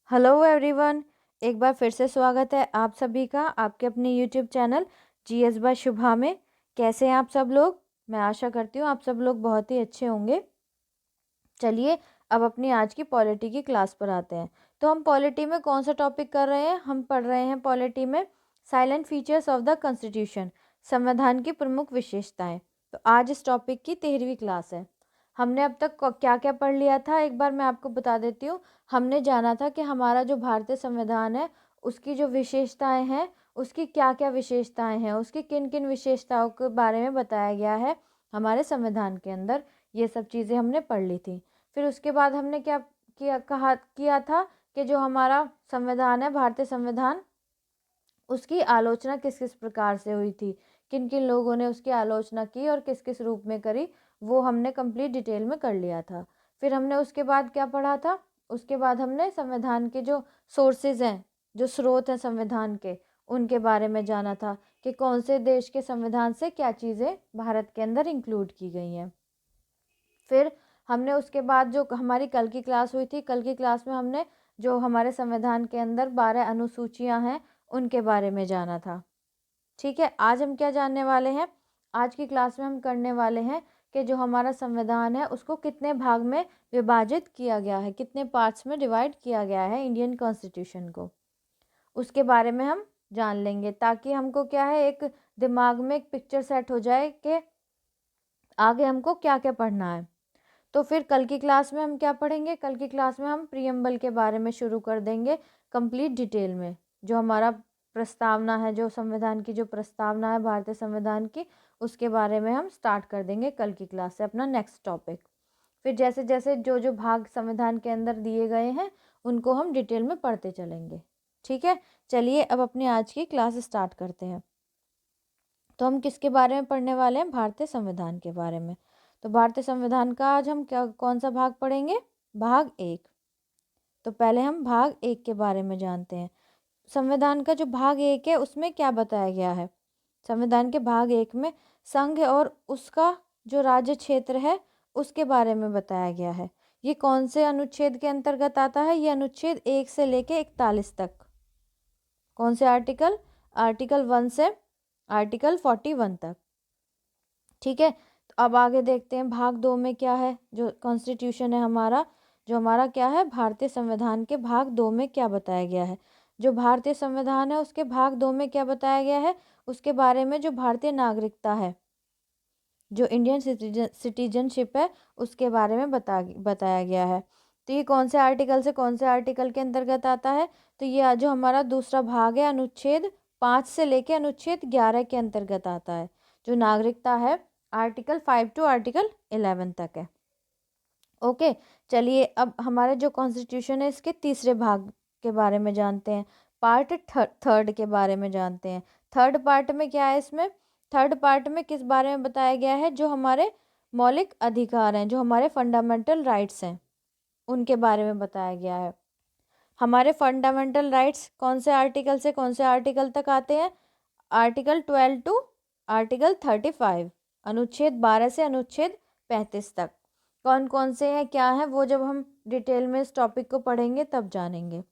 Hello everyone. एक बार फिर से स्वागत है आप सभी का आपके अपने यूट्यूब चैनल जीएस बाय शुभा में। कैसे हैं आप सब लोग? मैं आशा करती हूँ आप सब लोग बहुत ही अच्छे होंगे। चलिए अब अपनी आज की पॉलिटी की क्लास पर आते हैं। तो हम पॉलिटी में कौन सा टॉपिक कर रहे हैं? हम पढ़ रहे हैं पॉलिटी में salient features of the constitution, संविधान की प्रमुख विशेषताएं। तो आज इस टॉपिक की 13वीं क्लास है। हमने अब तक क्या क्या पढ़ लिया था, एक बार मैं आपको बता देती हूँ। हमने जाना था कि हमारा जो भारतीय संविधान है उसकी जो विशेषताएं हैं, उसकी क्या क्या विशेषताएं हैं, उसकी किन किन विशेषताओं के बारे में बताया गया है हमारे संविधान के अंदर। ये सब चीज़ें हमने पढ़ ली थी। फिर उसके बाद हमने क्या किया था कि जो हमारा संविधान है, भारतीय संविधान, उसकी आलोचना किस किस प्रकार से हुई थी, किन किन लोगों ने उसकी आलोचना की और किस किस रूप में करी, वो हमने कंप्लीट डिटेल में कर लिया था। फिर हमने उसके बाद क्या पढ़ा था? उसके बाद हमने संविधान के जो सोर्सेज हैं, जो स्रोत हैं संविधान के, उनके बारे में जाना था कि कौन से देश के संविधान से क्या चीज़ें भारत के अंदर इंक्लूड की गई हैं। फिर हमने उसके बाद जो हमारी कल की क्लास हुई थी, कल की क्लास में हमने जो हमारे संविधान के अंदर 12 अनुसूचियां हैं उनके बारे में जाना था। ठीक है, आज हम क्या जानने वाले हैं? आज की क्लास में हम करने वाले हैं कि जो हमारा संविधान है उसको कितने भाग में विभाजित किया गया है, कितने पार्ट्स में डिवाइड किया गया है इंडियन कॉन्स्टिट्यूशन को, उसके बारे में हम जान लेंगे, ताकि हमको क्या है, एक दिमाग में एक पिक्चर सेट हो जाए कि आगे हमको क्या क्या पढ़ना है। तो फिर कल की क्लास में हम क्या पढ़ेंगे? कल की क्लास में हम प्रियम्बल के बारे में शुरू कर देंगे कंप्लीट डिटेल में। जो हमारा प्रस्तावना है, जो संविधान की जो प्रस्तावना है भारतीय संविधान की, उसके बारे में हम स्टार्ट कर देंगे कल की क्लास से अपना नेक्स्ट टॉपिक। फिर जैसे जैसे जो जो भाग संविधान के अंदर दिए गए हैं उनको हम डिटेल में पढ़ते चलेंगे। ठीक है, चलिए अब अपनी आज की क्लास स्टार्ट करते हैं। तो हम किसके बारे में पढ़ने वाले हैं? भारतीय संविधान के बारे में। तो भारतीय संविधान का आज हम क्या कौन सा भाग पढ़ेंगे? भाग 1। तो पहले हम भाग 1 के बारे में जानते हैं। संविधान का जो भाग 1 है उसमें क्या बताया गया है? संविधान के भाग 1 में संघ और उसका जो राज्य क्षेत्र है उसके बारे में बताया गया है। ये कौन से अनुच्छेद के अंतर्गत आता है? ये अनुच्छेद 1 से लेके 41 तक। कौन से आर्टिकल? आर्टिकल 1 से आर्टिकल 41 तक। ठीक है, तो अब आगे देखते हैं भाग 2 में क्या है। जो कॉन्स्टिट्यूशन है हमारा, जो हमारा क्या है, भारतीय संविधान के भाग 2 में क्या बताया गया है। जो भारतीय संविधान है उसके भाग 2 में क्या बताया गया है? उसके बारे में जो भारतीय नागरिकता है, जो इंडियन सिटीजनशिप है, उसके बारे में बताया गया है। तो ये कौन से आर्टिकल से कौन से आर्टिकल के अंतर्गत आता है? तो ये जो हमारा दूसरा भाग है, अनुच्छेद 5 से लेके अनुच्छेद 11 के अंतर्गत आता है। जो नागरिकता है, आर्टिकल 5 टू आर्टिकल 11 तक है। ओके, चलिए अब हमारे जो कॉन्स्टिट्यूशन है इसके तीसरे भाग के बारे में जानते हैं। पार्ट थर्ड के बारे में जानते हैं। थर्ड पार्ट में क्या है? इसमें थर्ड पार्ट में किस बारे में बताया गया है? जो हमारे मौलिक अधिकार हैं, जो हमारे फंडामेंटल राइट्स हैं, उनके बारे में बताया गया है। हमारे फंडामेंटल राइट्स कौन से आर्टिकल से कौन से आर्टिकल तक आते हैं? आर्टिकल 12 टू आर्टिकल 35, अनुच्छेद 12 से अनुच्छेद 35 तक। कौन कौन से हैं, क्या हैं, वो जब हम डिटेल में इस टॉपिक को पढ़ेंगे तब जानेंगे।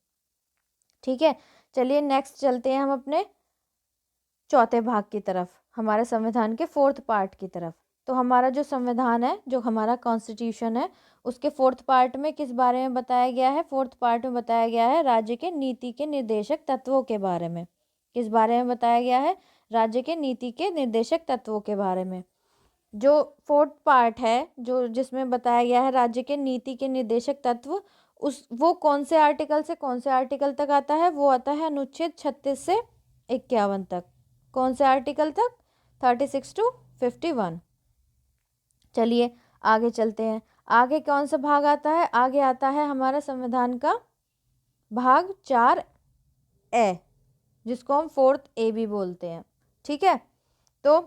ठीक है, चलिए नेक्स्ट चलते हैं हम अपने चौथे भाग की तरफ, हमारे संविधान के फोर्थ पार्ट की तरफ। तो हमारा जो संविधान है, जो हमारा कॉन्स्टिट्यूशन है, उसके फोर्थ पार्ट में किस बारे में बताया गया है? फोर्थ पार्ट में बताया गया है राज्य के नीति के निर्देशक तत्वों के बारे में। किस बारे में बताया गया है? राज्य के नीति के निर्देशक तत्वों के बारे में। जो फोर्थ पार्ट है, जो जिसमें बताया गया है राज्य के नीति के निर्देशक तत्व, उस वो कौन से आर्टिकल से कौन से आर्टिकल तक आता है? वो आता है अनुच्छेद 36 से 51 तक। कौन से आर्टिकल तक? 36 टू 51। चलिए आगे चलते हैं। आगे कौन सा भाग आता है? आगे आता है हमारा संविधान का भाग 4A, जिसको हम फोर्थ ए भी बोलते हैं। ठीक है, तो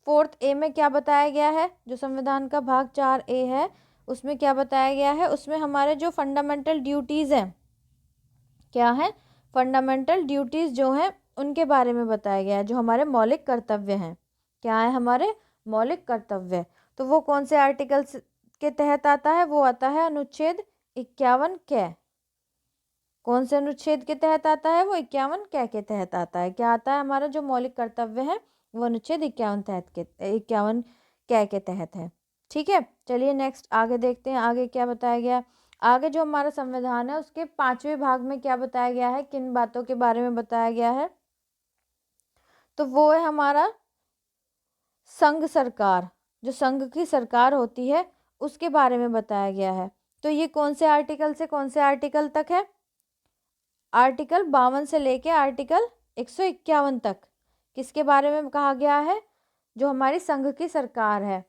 फोर्थ ए में क्या बताया गया है? जो संविधान का भाग 4A है उसमें क्या बताया गया है? उसमें हमारे जो फंडामेंटल ड्यूटीज़ हैं, क्या है? फंडामेंटल ड्यूटीज़ जो हैं उनके बारे में बताया गया है। जो हमारे मौलिक कर्तव्य हैं, क्या है? हमारे मौलिक कर्तव्य। तो वो कौन से आर्टिकल्स के तहत आता है? वो आता है अनुच्छेद 51 के। कौन से अनुच्छेद के तहत आता है? वो 51 क के तहत आता है। क्या आता है? हमारा जो मौलिक कर्तव्य है वो अनुच्छेद 51 के तहत है। ठीक है, चलिए नेक्स्ट आगे देखते हैं आगे क्या बताया गया। आगे जो हमारा संविधान है उसके 5वें भाग में क्या बताया गया है, किन बातों के बारे में बताया गया है? तो वो है हमारा संघ सरकार, जो संघ की सरकार होती है उसके बारे में बताया गया है। तो ये कौन से आर्टिकल से कौन से आर्टिकल तक है? आर्टिकल 52 से लेके आर्टिकल 151 तक किसके बारे में कहा गया है? जो हमारी संघ की सरकार है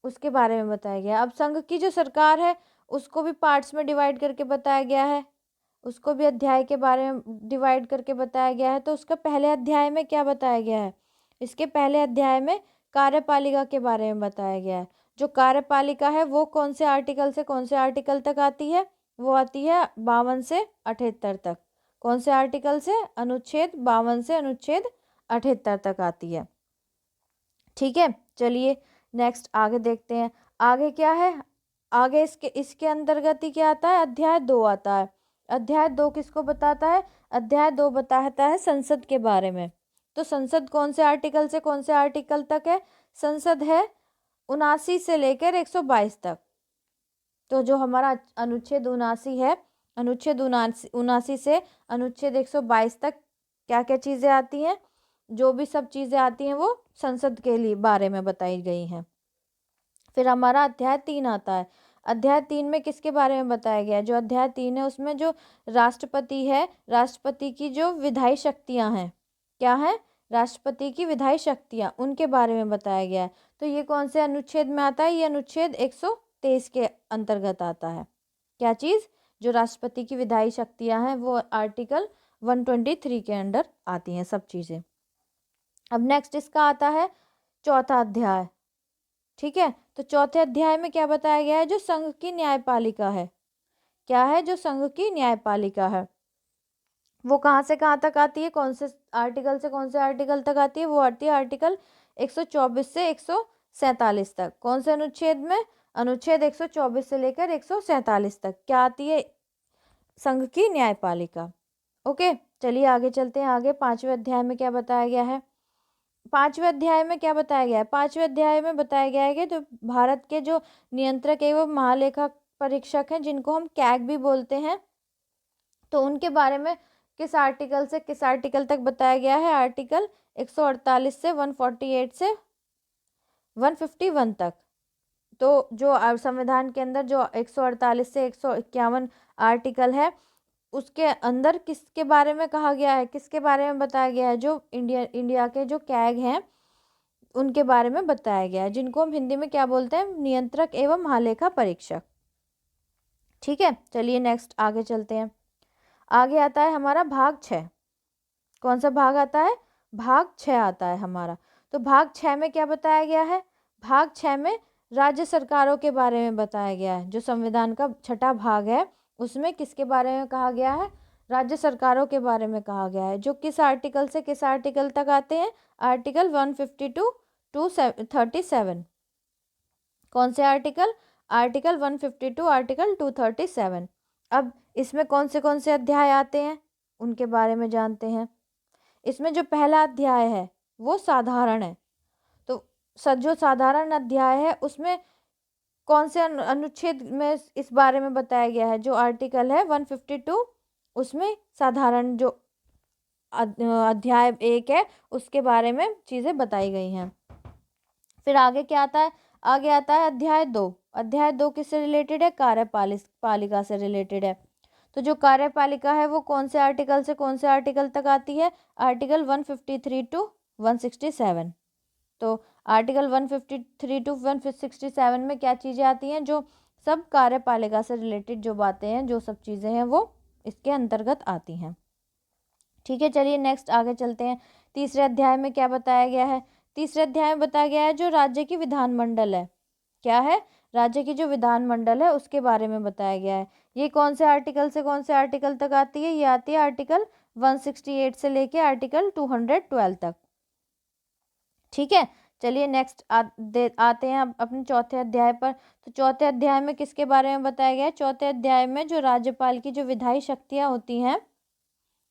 उसके बारे में बताया गया। अब संघ की जो सरकार है उसको भी पार्ट्स में डिवाइड करके बताया गया है, उसको भी अध्याय के बारे में डिवाइड करके बताया गया है। तो उसका पहले अध्याय में क्या बताया गया है? इसके पहले अध्याय में कार्यपालिका के बारे में बताया गया है। जो कार्यपालिका है वो कौन से आर्टिकल से कौन से आर्टिकल तक आती है? वो आती है 52 से 78 तक। कौन से आर्टिकल से? अनुच्छेद 52 से अनुच्छेद 78 तक आती है। ठीक है, चलिए नेक्स्ट आगे देखते हैं। आगे क्या है? आगे इसके अंतर्गत ही क्या आता है? अध्याय 2 आता है। अध्याय 2 किसको बताता है? अध्याय 2 बताता है संसद के बारे में। तो संसद कौन से आर्टिकल से कौन से आर्टिकल तक है? संसद है 79 से लेकर 122 तक। तो जो हमारा अनुच्छेद 79 है, अनुच्छेद 79 से अनुच्छेद 122 तक क्या क्या चीज़ें आती हैं? जो भी सब चीज़ें आती हैं वो संसद के लिए बारे में बताई गई हैं। फिर हमारा अध्याय 3 आता है। अध्याय 3 में किसके बारे में बताया गया है? जो अध्याय 3 है उसमें जो राष्ट्रपति है, राष्ट्रपति की जो विधायी शक्तियाँ हैं, क्या है? राष्ट्रपति की विधायी शक्तियाँ, उनके बारे में बताया गया है। तो ये कौन से अनुच्छेद में आता है? ये अनुच्छेद 123 के अंतर्गत आता है। क्या चीज़? जो राष्ट्रपति की विधायी शक्तियाँ हैं वो आर्टिकल 123 के अंडर आती हैं सब चीज़ें। अब नेक्स्ट इसका आता है चौथा अध्याय। ठीक है, तो चौथे अध्याय में क्या बताया गया है? जो संघ की न्यायपालिका है, क्या है? जो संघ की न्यायपालिका है वो कहाँ से कहाँ तक आती है? कौन से आर्टिकल से कौन से आर्टिकल तक आती है? वो आती है आर्टिकल 124 से 147 तक। कौन से अनुच्छेद में? अनुच्छेद 124 से लेकर 147 तक क्या आती है? संघ की न्यायपालिका। ओके, चलिए आगे चलते हैं। आगे 5वें अध्याय में क्या बताया गया है? 5वें अध्याय में क्या बताया गया है? 5वें अध्याय में बताया गया है कि तो भारत के जो नियंत्रक एवं महालेखा परीक्षक हैं जिनको हम कैग भी बोलते हैं, तो उनके बारे में किस आर्टिकल से किस आर्टिकल तक बताया गया है? आर्टिकल 148 से 148 से 151 तक। तो जो संविधान के अंदर जो 148 से 151 आर्टिकल है उसके अंदर किसके बारे में कहा गया है? किसके बारे में बताया गया है? जो इंडिया के जो कैग हैं उनके बारे में बताया गया है, जिनको हम हिंदी में क्या बोलते हैं? नियंत्रक एवं महालेखा परीक्षक। ठीक है, चलिए नेक्स्ट आगे चलते हैं। आगे आता है हमारा भाग 6। कौन सा भाग आता है? भाग 6 आता है हमारा। तो भाग 6 में क्या बताया गया है? भाग 6 में राज्य सरकारों के बारे में बताया गया है। जो संविधान का छठा भाग है उसमें किसके बारे में कहा गया है? राज्य सरकारों के बारे में कहा गया है, जो किस आर्टिकल से किस आर्टिकल तक आते हैं? Article 152 to 37। कौन से आर्टिकल? Article 152 article 237। अब इसमें कौन से अध्याय आते हैं उनके बारे में जानते हैं। इसमें जो पहला अध्याय है वो साधारण है। तो जो साधारण अध्याय है उसमें कौन से अनुच्छेद में इस बारे में बताया गया है? जो आर्टिकल है 152 उसमें साधारण जो अध्याय 1 है उसके बारे में चीज़ें बताई गई हैं। फिर आगे क्या आता है? आगे आता है अध्याय 2। अध्याय 2 किससे रिलेटेड है? कार्यपालिका से रिलेटेड है। तो जो कार्यपालिका है वो कौन से आर्टिकल से कौन से आर्टिकल तक आती है? Article 153 to 167। तो आर्टिकल 153 टू 167 में क्या चीज़ें आती हैं? जो सब कार्यपालिका से रिलेटेड जो बातें हैं, जो सब चीज़ें हैं वो इसके अंतर्गत आती हैं। ठीक है, चलिए नेक्स्ट आगे चलते हैं। तीसरे अध्याय में क्या बताया गया है? तीसरे अध्याय में बताया गया है जो राज्य की विधानमंडल है, क्या है? राज्य की जो विधानमंडल है उसके बारे में बताया गया है। ये कौन से आर्टिकल से कौन से आर्टिकल तक आती है? ये आती है आर्टिकल 168 से लेके आर्टिकल 212 तक। ठीक है, चलिए नेक्स्ट आते हैं अब अपने चौथे अध्याय पर। तो चौथे अध्याय में किसके बारे में बताया गया है? चौथे अध्याय में जो राज्यपाल की जो विधायी शक्तियाँ होती हैं,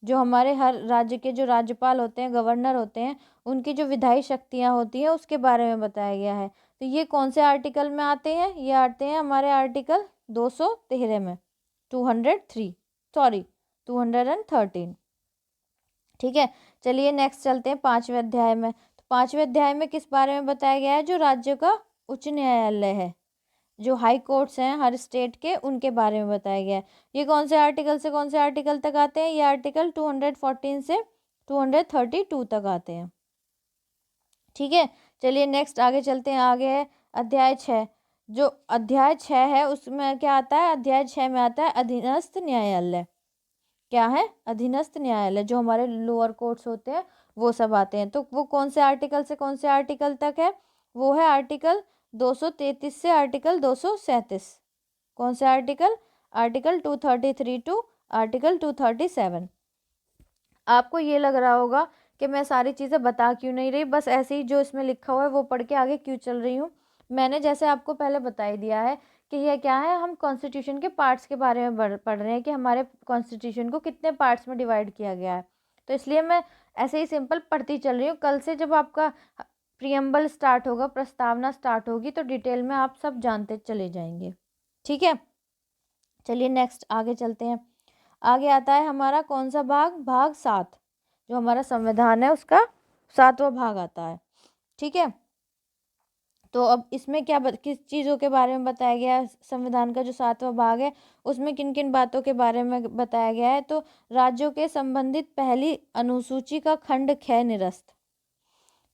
जो हमारे हर राज्य के जो राज्यपाल होते हैं, गवर्नर होते हैं, उनकी जो विधायी शक्तियाँ होती हैं उसके बारे में बताया गया है। तो ये कौन से आर्टिकल में आते हैं? ये आते हैं हमारे आर्टिकल 213 में, 213। ठीक है, चलिए नेक्स्ट चलते हैं पांचवें अध्याय में। तो पांचवें अध्याय में किस बारे में बताया गया है? जो राज्य का उच्च न्यायालय है, जो हाई कोर्ट्स हैं हर स्टेट के, उनके बारे में बताया गया है। ये कौन से आर्टिकल से कौन से आर्टिकल तक आते हैं? ये आर्टिकल 214 से 232 तक आते हैं। ठीक है, चलिए नेक्स्ट आगे चलते हैं। आगे है अध्याय 6। जो अध्याय 6 है उसमें क्या आता है? अध्याय 6 में आता है अधीनस्थ न्यायालय। क्या है? अधीनस्थ न्यायालय। जो हमारे लोअर कोर्ट्स होते हैं वो सब आते हैं। तो वो कौन से आर्टिकल से कौन से आर्टिकल तक है? वो है आर्टिकल 233 से आर्टिकल 237। कौन से आर्टिकल? Article 233 to article 237। आपको ये लग रहा होगा कि मैं सारी चीज़ें बता क्यों नहीं रही, बस ऐसे ही जो इसमें लिखा हुआ है वो पढ़ के आगे क्यों चल रही हूँ। मैंने जैसे आपको पहले बता ही दिया है कि यह क्या है, हम कॉन्स्टिट्यूशन के पार्ट्स के बारे में पढ़ रहे हैं कि हमारे कॉन्स्टिट्यूशन को कितने पार्ट्स में डिवाइड किया गया है। तो इसलिए मैं ऐसे ही सिंपल पढ़ती चल रही हूँ। कल से जब आपका प्रियम्बल स्टार्ट होगा, प्रस्तावना स्टार्ट होगी, तो डिटेल में आप सब जानते चले जाएंगे। ठीक है, चलिए नेक्स्ट आगे चलते हैं। आगे आता है हमारा कौन सा भाग? भाग 7। जो हमारा संविधान है उसका 7वां भाग आता है। ठीक है, तो अब इसमें क्या किस चीज़ों के बारे में बताया गया है? संविधान का जो 7वां भाग है उसमें किन किन बातों के बारे में बताया गया है? तो राज्यों के संबंधित पहली अनुसूची का खंड ख निरस्त।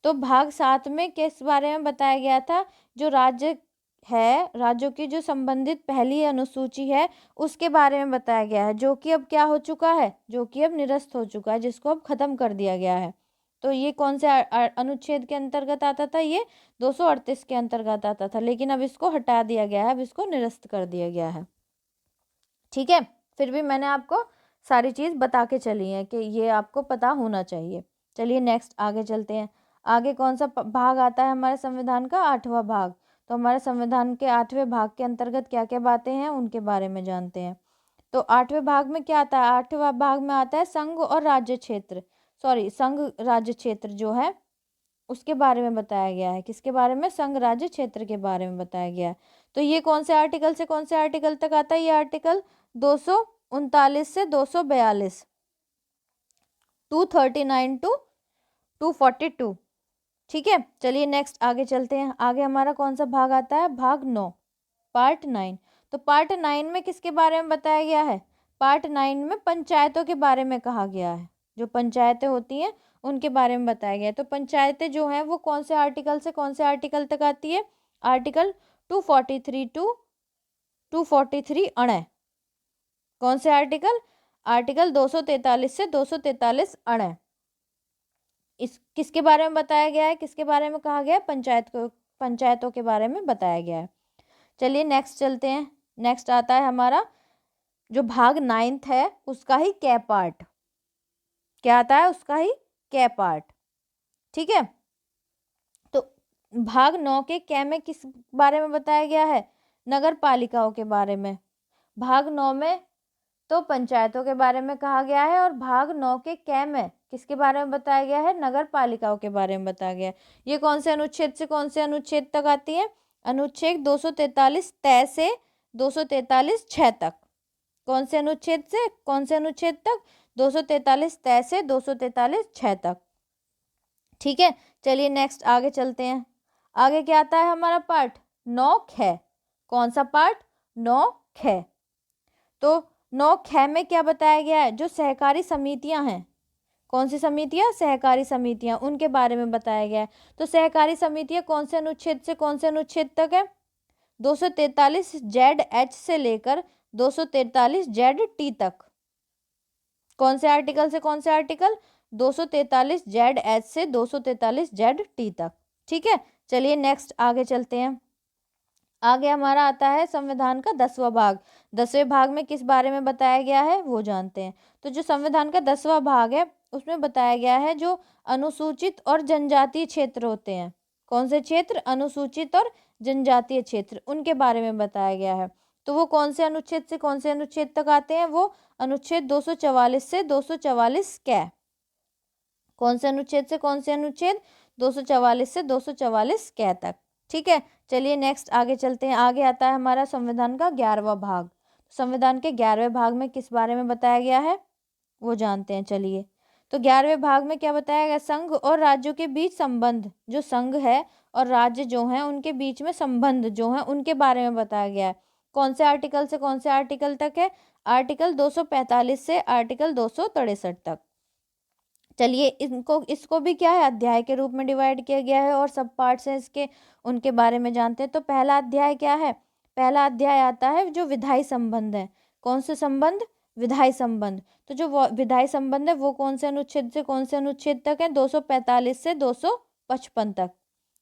तो भाग 7 में किस बारे में बताया गया था? जो राज्य है, राज्यों की जो संबंधित पहली अनुसूची है उसके बारे में बताया गया है, जो कि अब क्या हो चुका है? जो कि अब निरस्त हो चुका है, जिसको अब खत्म कर दिया गया है। तो ये कौन से अनुच्छेद के अंतर्गत आता था? ये 238 के अंतर्गत आता था, लेकिन अब इसको हटा दिया गया है, अब इसको निरस्त कर दिया गया है। ठीक है, फिर भी मैंने आपको सारी चीज़ बता के चली है कि ये आपको पता होना चाहिए। चलिए नेक्स्ट आगे चलते हैं। आगे कौन सा भाग आता है हमारे संविधान का? 8वां भाग। तो हमारे संविधान के 8वें भाग के अंतर्गत क्या क्या बातें हैं उनके बारे में जानते हैं। तो 8वें भाग में क्या आता है? 8वें भाग में आता है संघ और राज्य क्षेत्र, संघ राज्य क्षेत्र जो है उसके बारे में बताया गया है। किसके बारे में? संघ राज्य क्षेत्र के बारे में बताया गया है। तो ये कौन से आर्टिकल से कौन से आर्टिकल तक आता है? ये आर्टिकल 239 से 242, 239 टू 242। ठीक है, चलिए नेक्स्ट आगे चलते हैं। आगे हमारा कौन सा भाग आता है? भाग 9, पार्ट 9। तो पार्ट 9 में किसके बारे में बताया गया है? पार्ट 9 में पंचायतों के बारे में कहा गया है। जो पंचायतें होती हैं उनके बारे में बताया गया है। तो पंचायतें जो हैं वो कौन से आर्टिकल से कौन से आर्टिकल तक आती है? आर्टिकल 243 टू 243 अण। कौन से आर्टिकल? आर्टिकल 243 से 243 अण। इस किसके बारे में बताया गया है? किसके बारे में कहा गया है? पंचायतों के बारे में बताया गया है। चलिए नेक्स्ट चलते हैं। नेक्स्ट आता है हमारा जो भाग 9 है उसका ही कै पार्ट। क्या आता है? उसका ही कै पार्ट। ठीक है, तो भाग 9 के कै में किस बारे में बताया गया है? नगर पालिकाओं के बारे में। भाग 9 में तो पंचायतों के बारे में कहा गया है, और भाग 9 के कै में किसके बारे में बताया गया है? नगर पालिकाओं के बारे में बताया गया है। ये कौन से अनुच्छेद से कौन से अनुच्छेद तक आती है? अनुच्छेद 243 तय से 243 6 तक। कौन से अनुच्छेद से कौन से अनुच्छेद तक? 243 तय से 243 6 तक। ठीक है, चलिए नेक्स्ट आगे चलते हैं। आगे क्या आता है हमारा पार्ट? 9 ख। कौन सा पार्ट? 9 ख। तो 9 ख में क्या बताया गया है? जो सहकारी समितियां हैं, कौन सी समितियां? सहकारी समितियां, उनके बारे में बताया गया है। तो सहकारी समितियां कौन से अनुच्छेद से कौन से अनुच्छेद तक है? 243 ZH से लेकर 243 ZT तक। कौन से आर्टिकल से कौन से आर्टिकल? 243 ZH से 243 ZT तक। ठीक है, चलिए नेक्स्ट आगे चलते हैं। आगे हमारा आता है संविधान का 10वां भाग। 10वें भाग में किस बारे में बताया गया है वो जानते हैं। तो जो संविधान का 10वां भाग है उसमें बताया गया है जो अनुसूचित और जनजातीय क्षेत्र होते हैं। कौन से क्षेत्र? अनुसूचित और जनजातीय क्षेत्र, उनके बारे में बताया गया है। तो वो कौन से अनुच्छेद से कौन से अनुच्छेद तक आते हैं? वो अनुच्छेद 244 से 244 कै। कौन से अनुच्छेद से कौन से अनुच्छेद? 244 से 244 कै तक। ठीक है, चलिए नेक्स्ट आगे चलते हैं। आगे आता है हमारा संविधान का 11वां भाग। संविधान के 11वें भाग में किस बारे में बताया गया है वो जानते हैं। चलिए, तो 11वें भाग में क्या बताया गया? संघ और राज्यों के बीच संबंध, जो संघ है और राज्य जो हैं उनके बीच में संबंध जो है उनके बारे में बताया गया है। कौन से आर्टिकल से कौन से आर्टिकल तक है? आर्टिकल 245 से आर्टिकल 263 तक। चलिए, इसको भी क्या है? अध्याय के रूप में डिवाइड किया गया है और सब पार्ट्स हैं इसके, उनके बारे में जानते हैं। तो पहला अध्याय क्या है? पहला अध्याय आता है जो विधायी संबंध है। कौन से संबंध? विधायी संबंध। तो जो विधायी संबंध है वो कौन से अनुच्छेद से कौन से अनुच्छेद तक है? 245 से 255 तक।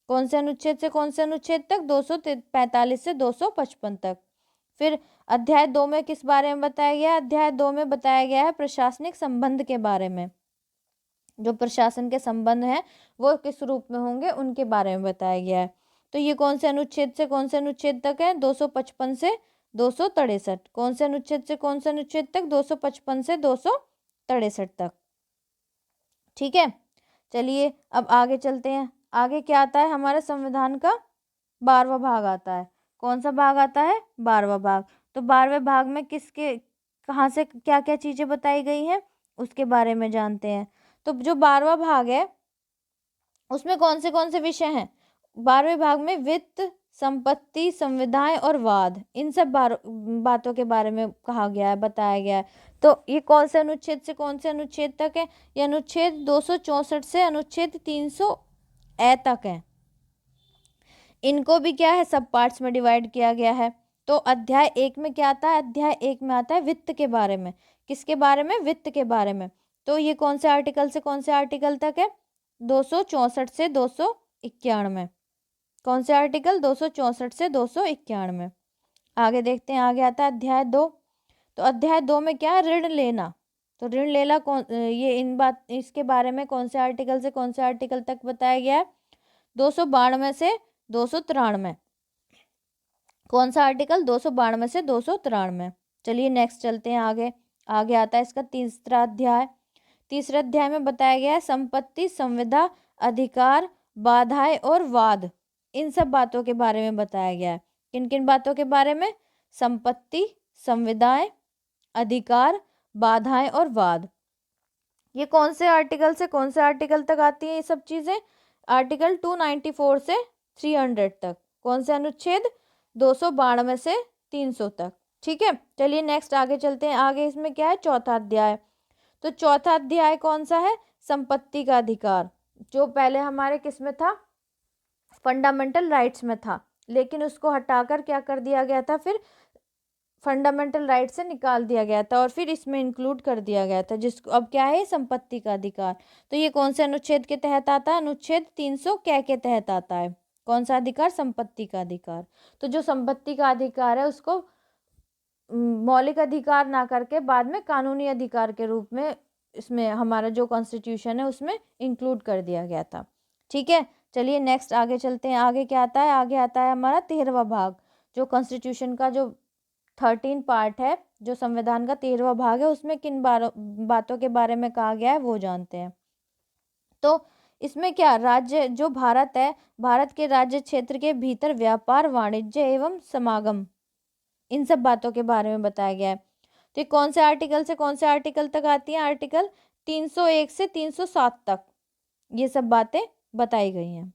कौन से अनुच्छेद से कौन से अनुच्छेद तक? 245 से 255 तक। फिर अध्याय 2 में किस बारे में बताया गया है? अध्याय 2 में बताया गया है प्रशासनिक संबंध के बारे में। जो प्रशासन के संबंध हैं वो किस रूप में होंगे उनके बारे में बताया गया है। तो ये कौन से अनुच्छेद से कौन से अनुच्छेद तक है? 255 से 263। कौन से अनुच्छेद से कौन से अनुच्छेद तक? 255 से 263 तक। ठीक है, चलिए अब आगे चलते हैं। आगे क्या आता है? हमारे संविधान का 12वां भाग आता है। कौन सा भाग आता है? 12वां भाग। तो 12वें भाग में किसके कहाँ से क्या क्या चीजें बताई गई हैं उसके बारे में जानते हैं। तो जो 12वां भाग है उसमें कौन से विषय हैं? 12वें भाग में वित्त, संपत्ति, संविदाएं और वाद, इन सब बातों के बारे में कहा गया है, बताया गया है। तो ये कौन से अनुच्छेद से कौन से अनुच्छेद तक है? ये अनुच्छेद 264 से अनुच्छेद 300 ए तक है। इनको भी क्या है? सब पार्ट्स में डिवाइड किया गया है। तो अध्याय 1 में क्या आता है? अध्याय 1 में आता है वित्त के बारे में। किसके बारे में? वित्त के बारे में। तो ये कौन से आर्टिकल से कौन से आर्टिकल तक है? 264 से 291। कौन से आर्टिकल? 264 से 291। आगे देखते हैं, आगे आता है अध्याय 2। तो अध्याय 2 में क्या है? ऋण लेना। तो ऋण लेना ये इसके बारे में कौन से आर्टिकल से कौन से आर्टिकल तक बताया गया है? 292 से 293। कौन सा आर्टिकल? 292 से 293। चलिए नेक्स्ट चलते हैं आगे। आगे आता है इसका तीसरा अध्याय। तीसरे अध्याय में बताया गया है संपत्ति, संविदा, अधिकार, बाधाएं और वाद, इन सब बातों के बारे में बताया गया है। किन किन बातों के बारे में? संपत्ति, संविदाएं, अधिकार, बाधाएं और वाद। ये कौन से आर्टिकल से कौन से आर्टिकल तक आती है ये सब चीजें? आर्टिकल 294 से 300 तक। कौन से अनुच्छेद? 292 से 300 तक। ठीक है, चलिए नेक्स्ट आगे चलते हैं। आगे इसमें क्या है? चौथा अध्याय। तो चौथा अध्याय कौन सा है? संपत्ति का अधिकार, जो पहले हमारे किस में था? फंडामेंटल राइट्स में था, लेकिन उसको हटाकर क्या कर दिया गया था? फिर फंडामेंटल राइट से निकाल दिया गया था और फिर इसमें इंक्लूड कर दिया गया था, जिसको अब क्या है? संपत्ति का अधिकार। तो ये कौन से अनुच्छेद के तहत आता है? अनुच्छेद 300 कै के तहत आता है। कौन सा अधिकार? संपत्ति का अधिकार। तो जो संपत्ति का अधिकार है उसको मौलिक अधिकार ना करके बाद में कानूनी अधिकार के रूप में इसमें हमारा जो कॉन्स्टिट्यूशन है उसमें इंक्लूड कर दिया गया था। ठीक है, चलिए नेक्स्ट आगे चलते हैं। आगे क्या आता है? आगे आता है हमारा 13वां भाग। जो कॉन्स्टिट्यूशन का जो 13 पार्ट है, जो संविधान का 13वां भाग है, उसमें किन बातों के बारे में कहा गया है वो जानते हैं। तो इसमें क्या? राज्य जो भारत है, भारत के राज्य क्षेत्र के भीतर व्यापार, वाणिज्य एवं समागम, इन सब बातों के बारे में बताया गया है। तो ये कौन से आर्टिकल से कौन से आर्टिकल तक आती है? आर्टिकल 301 से 307 तक ये सब बातें बताई गई हैं।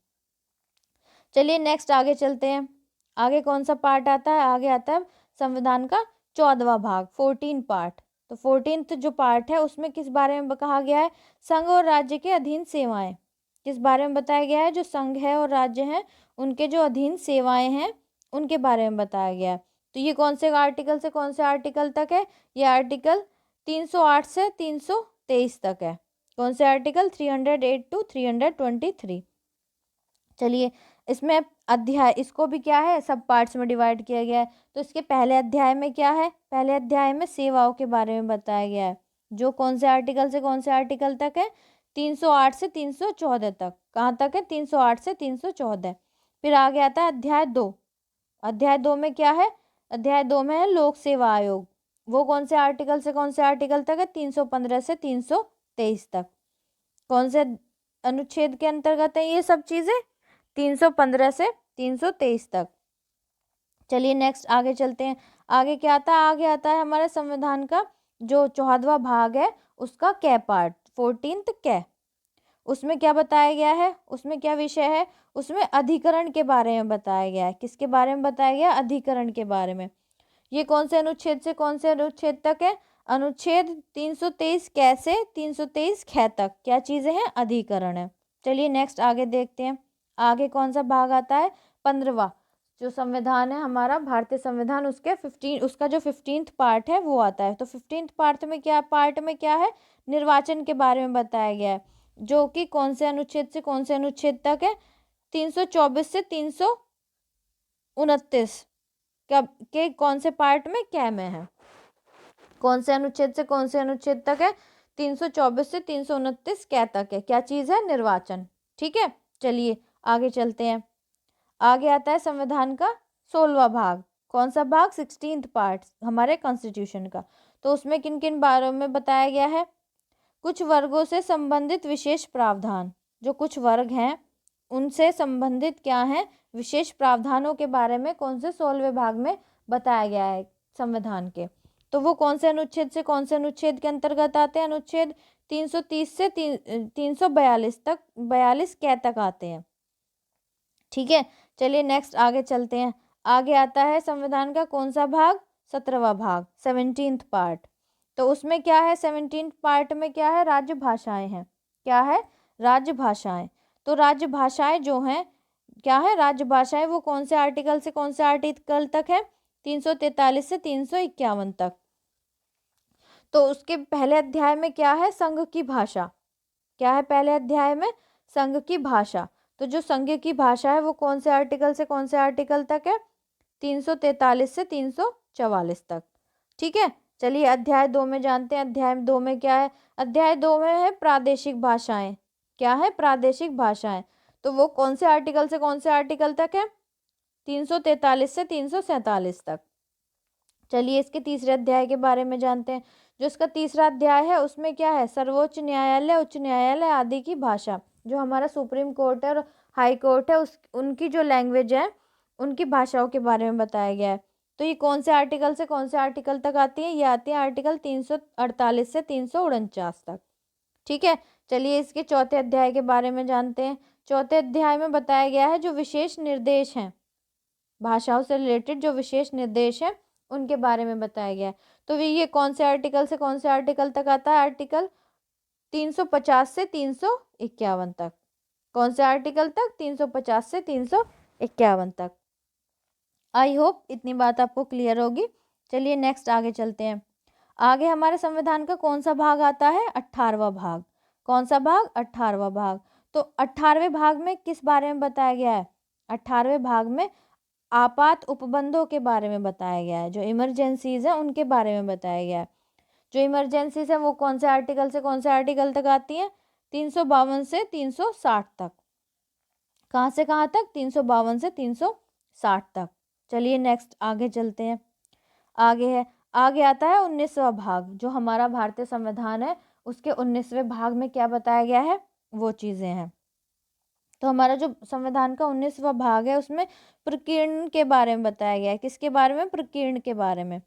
चलिए नेक्स्ट आगे चलते हैं। आगे कौन सा पार्ट आता है? आगे आता है संविधान का 14वां भाग, 14 पार्ट। तो 14th जो पार्ट है उसमें किस बारे में कहा गया है? संघ और राज्य के अधीन सेवाएं। किस बारे में बताया गया है? जो संघ है और राज्य हैं उनके जो अधीन सेवाएं हैं उनके बारे में बताया गया है। तो ये कौन से आर्टिकल से कौन से आर्टिकल तक है? ये आर्टिकल 308 से 323 तक है। कौन से आर्टिकल? 308 टू 323। चलिए, इसमें अध्याय, इसको भी क्या है? सब पार्ट्स में डिवाइड किया गया है। तो इसके पहले अध्याय में क्या है? पहले अध्याय में सेवाओं के बारे में बताया गया है, जो कौन से आर्टिकल से कौन से आर्टिकल तक है? 308 से 314 तक। कहाँ तक है? 308 से 314। फिर आगे आता है अध्याय 2। अध्याय 2 में क्या है? अध्याय 2 में है लोक सेवा आयोग। वो कौन से आर्टिकल से कौन से आर्टिकल तक है? 315 से 323 तक। कौन से अनुच्छेद के अंतर्गत है ये सब चीजें? 315 से 323 तक। चलिए नेक्स्ट आगे चलते हैं। आगे क्या आता है? आगे आता है हमारे संविधान का जो 14वां भाग है उसका कै पार्ट, 14th कै। उसमें क्या बताया गया है? उसमें क्या विषय है? उसमें अधिकरण के बारे में बताया गया है। किसके बारे में बताया गया? अधिकरण के बारे में। ये कौन से अनुच्छेद से कौन से अनुच्छेद तक है? अनुच्छेद 323 कै से 323 ख तक क्या चीजें हैं? अधिकरण है। चलिए नेक्स्ट आगे देखते हैं। आगे कौन सा भाग आता है? 15वां। जो संविधान है हमारा भारतीय संविधान, उसका जो 15th पार्ट है वो आता है। तो 15th पार्ट में क्या है? निर्वाचन के बारे में बताया गया है, जो कि कौन से अनुच्छेद से कौन से अनुच्छेद तक है? 324 से 329 के कौन से पार्ट में? कै में है। कौन से अनुच्छेद से कौन से अनुच्छेद तक है? 324 से 329 कै तक है। क्या चीज है? निर्वाचन। ठीक है, चलिए आगे चलते हैं। आगे आता है संविधान का 16वां भाग। कौन सा भाग? 16th पार्ट हमारे कॉन्स्टिट्यूशन का। तो उसमें किन किन बारों में बताया गया है? कुछ वर्गों से संबंधित विशेष प्रावधान। जो कुछ वर्ग हैं उनसे संबंधित क्या है? विशेष प्रावधानों के बारे में कौन से 16वें भाग में बताया गया है संविधान के। तो वो कौन से अनुच्छेद से कौन से अनुच्छेद के अंतर्गत आते हैं? अनुच्छेद 330 से 342 तक, 42 कै तक आते हैं। ठीक है, चलिए नेक्स्ट आगे चलते हैं। आगे आता है संविधान का कौन सा भाग? 17वां भाग, 17th पार्ट। तो उसमें क्या है? 17th पार्ट में क्या है? राज्य भाषाएं हैं। क्या है? राज्य भाषाएं। तो राज्य भाषाएं जो हैं क्या है? राज्य भाषाएं वो कौन से आर्टिकल से कौन से आर्टिकल तक है? 343 से 351 तक। तो उसके पहले अध्याय में क्या है? संघ की भाषा। क्या है पहले अध्याय में? संघ की भाषा। तो जो संघ की भाषा है वो कौन से आर्टिकल से कौन से आर्टिकल तक है? 343 से 344 तक। ठीक है, चलिए अध्याय 2 में जानते हैं। अध्याय 2 में क्या है? अध्याय 2 में है प्रादेशिक भाषाएं। क्या है? प्रादेशिक भाषाएं। तो वो कौन से आर्टिकल से कौन से आर्टिकल तक है? 343 से 347 तक। चलिए इसके तीसरे अध्याय के बारे में जानते हैं। जो इसका तीसरा अध्याय है उसमें क्या है? सर्वोच्च न्यायालय, उच्च न्यायालय आदि की भाषा। जो हमारा सुप्रीम कोर्ट है और हाई कोर्ट है उनकी जो लैंग्वेज है उनकी भाषाओं के बारे में बताया गया है। तो ये कौन से आर्टिकल से कौन से आर्टिकल तक आती है? ये आती है आर्टिकल 348 से 349 तक। ठीक है, चलिए इसके चौथे अध्याय के बारे में जानते हैं। चौथे अध्याय में बताया गया है जो विशेष निर्देश हैं, भाषाओं से रिलेटेड जो विशेष निर्देश हैं उनके बारे में बताया गया है। तो ये कौन से आर्टिकल से कौन से आर्टिकल तक आता है? आर्टिकल 350 से 351 तक। कौन से आर्टिकल तक? 350 से 351 तक। आई होप इतनी बात आपको क्लियर होगी। चलिए नेक्स्ट आगे चलते हैं। आगे हमारे संविधान का कौन सा भाग आता है? 18वां भाग। कौन सा भाग? 18वां भाग। तो 18वें भाग में किस बारे में बताया गया है? 18वें भाग में आपात उपबंधों के बारे में बताया गया है। जो इमरजेंसीज है उनके बारे में बताया गया है। जो इमरजेंसीज है वो कौन से आर्टिकल से कौन से आर्टिकल तक आती हैं? 352 से 360 तक। कहाँ से कहाँ तक? 352 से 360 तक। चलिए नेक्स्ट आगे चलते हैं। आगे आता है 19वां भाग। जो हमारा भारतीय संविधान है उसके 19वें भाग में क्या बताया गया है वो चीज़ें हैं। तो हमारा जो संविधान का 19वां भाग है उसमें प्रकीर्णन के बारे में बताया गया है। किसके बारे में? प्रकीर्णन के बारे में।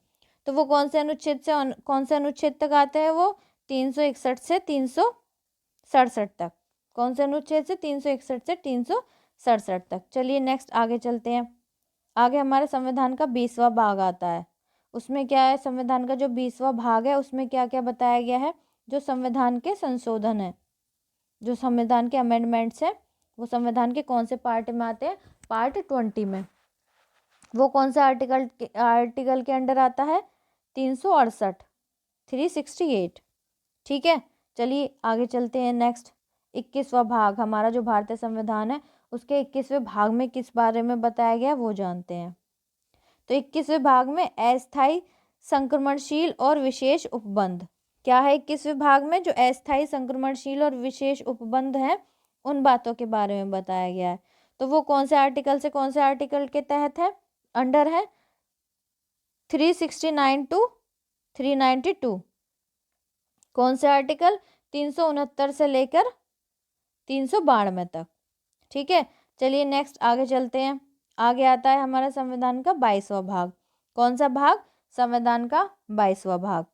तो वो कौन से अनुच्छेद से कौन से अनुच्छेद तक आते हैं? वो 361 से 367 तक। कौन से अनुच्छेद से? 361 से 367 तक। चलिए नेक्स्ट आगे चलते हैं। आगे हमारे संविधान का 20वां भाग आता है। उसमें क्या है? संविधान का जो 20वां भाग है उसमें क्या क्या बताया गया है? जो संविधान के संशोधन है, जो संविधान के अमेंडमेंट्स हैं वो संविधान के कौन से पार्ट में आते हैं? पार्ट 20 में। वो कौन से आर्टिकल के अंडर आता है? 368, 368। ठीक है, चलिए आगे चलते हैं। नेक्स्ट 21वां भाग। हमारा जो भारतीय संविधान है उसके 21वें भाग में किस बारे में बताया गया वो जानते हैं। तो 21वें भाग में अस्थायी, संक्रमणशील और विशेष उपबंध। क्या है 21 विभाग में? जो अस्थायी, संक्रमणशील और विशेष उपबंध हैं उन बातों के बारे में बताया गया है। तो वो कौन से आर्टिकल से कौन से आर्टिकल के तहत है, अंडर है? 369 टू 392। कौन से आर्टिकल? 369 से लेकर 392 तक। ठीक है, चलिए नेक्स्ट आगे चलते हैं। आगे आता है हमारा संविधान का 22वां भाग। कौन सा भाग? संविधान का 22वां भाग।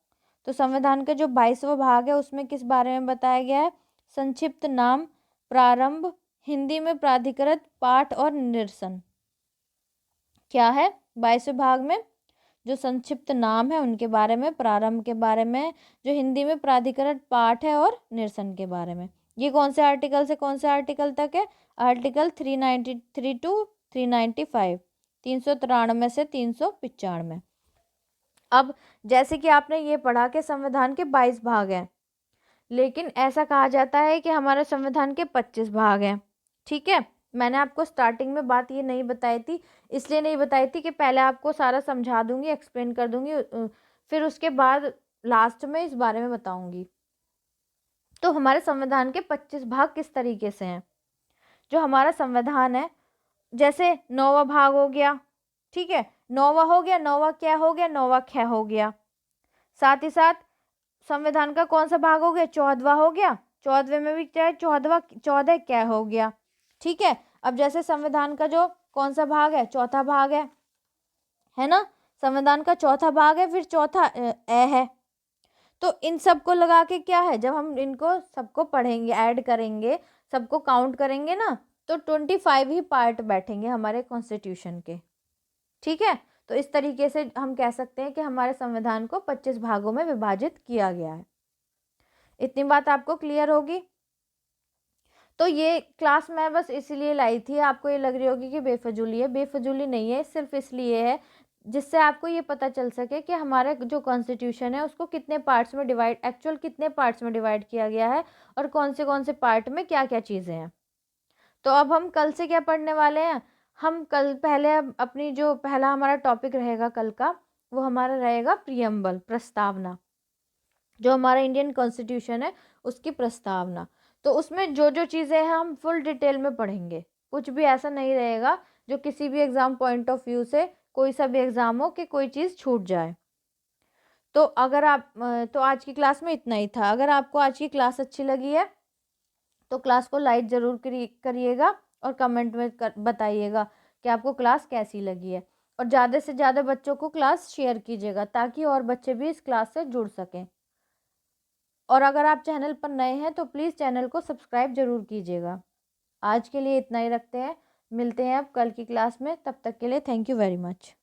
तो संविधान का जो 22वां भाग है उसमें किस बारे में बताया गया है? संक्षिप्त नाम, प्रारंभ, हिंदी में प्राधिकृत पाठ और निरसन। क्या है 22वें भाग में? जो संक्षिप्त नाम है उनके बारे में, प्रारंभ के बारे में, जो हिंदी में प्राधिकृत पाठ है और निरसन के बारे में। ये कौन से आर्टिकल से कौन से आर्टिकल तक है? आर्टिकल 393 टू 395, 393 से 395। अब जैसे कि आपने ये पढ़ा कि संविधान के 22 भाग हैं, लेकिन ऐसा कहा जाता है कि हमारे संविधान के 25 भाग हैं। ठीक है, मैंने आपको स्टार्टिंग में बात ये नहीं बताई थी, इसलिए नहीं बताई थी कि पहले आपको सारा समझा दूंगी, एक्सप्लेन कर दूंगी, फिर उसके बाद लास्ट में इस बारे में बताऊंगी। तो हमारे संविधान के 25 भाग किस तरीके से हैं? जो हमारा संविधान है, जैसे 9वां भाग हो गया, ठीक है, 9वां हो गया, 9वां क्या हो गया? 9वां ख हो गया। साथ ही साथ संविधान का कौन सा भाग हो गया? 14वां हो गया। 14वें में भी क्या है? 14 क्या हो गया। ठीक है, अब जैसे संविधान का जो कौन सा भाग है? चौथा भाग है ना? संविधान का चौथा भाग है, फिर चौथा ए है। तो इन सबको लगा के क्या है, जब हम इनको सबको पढ़ेंगे, ऐड करेंगे, सबको काउंट करेंगे ना, तो 25 ही पार्ट बैठेंगे हमारे कॉन्स्टिट्यूशन के। ठीक है, तो इस तरीके से हम कह सकते हैं कि हमारे संविधान को 25 भागों में विभाजित किया गया है। इतनी बात आपको क्लियर होगी? तो ये क्लास मैं बस इसलिए लाई थी, आपको ये लग रही होगी कि बेफजूली है, बेफजूली नहीं है, सिर्फ इसलिए है जिससे आपको ये पता चल सके कि हमारा जो कॉन्स्टिट्यूशन है उसको कितने पार्ट्स में डिवाइड, एक्चुअल कितने पार्ट्स में डिवाइड किया गया है और कौन से पार्ट में क्या क्या चीज़ें हैं। तो अब हम कल से क्या पढ़ने वाले हैं? हम कल पहले अपनी जो पहला हमारा टॉपिक रहेगा कल का, वो हमारा रहेगा प्रियम्बल, प्रस्तावना। जो हमारा इंडियन कॉन्स्टिट्यूशन है उसकी प्रस्तावना। तो उसमें जो जो चीज़ें हैं हम फुल डिटेल में पढ़ेंगे, कुछ भी ऐसा नहीं रहेगा जो किसी भी एग्ज़ाम पॉइंट ऑफ व्यू से कोई सा भी एग्ज़ाम हो कि कोई चीज़ छूट जाए। तो अगर आप तो आज की क्लास में इतना ही था। अगर आपको आज की क्लास अच्छी लगी है तो क्लास को लाइक ज़रूर करिएगा और कमेंट में बताइएगा कि आपको क्लास कैसी लगी है, और ज़्यादा से ज़्यादा बच्चों को क्लास शेयर कीजिएगा ताकि और बच्चे भी इस क्लास से जुड़ सकें। और अगर आप चैनल पर नए हैं तो प्लीज़ चैनल को सब्सक्राइब ज़रूर कीजिएगा। आज के लिए इतना ही रखते हैं, मिलते हैं अब कल की क्लास में, तब तक के लिए थैंक यू वेरी मच।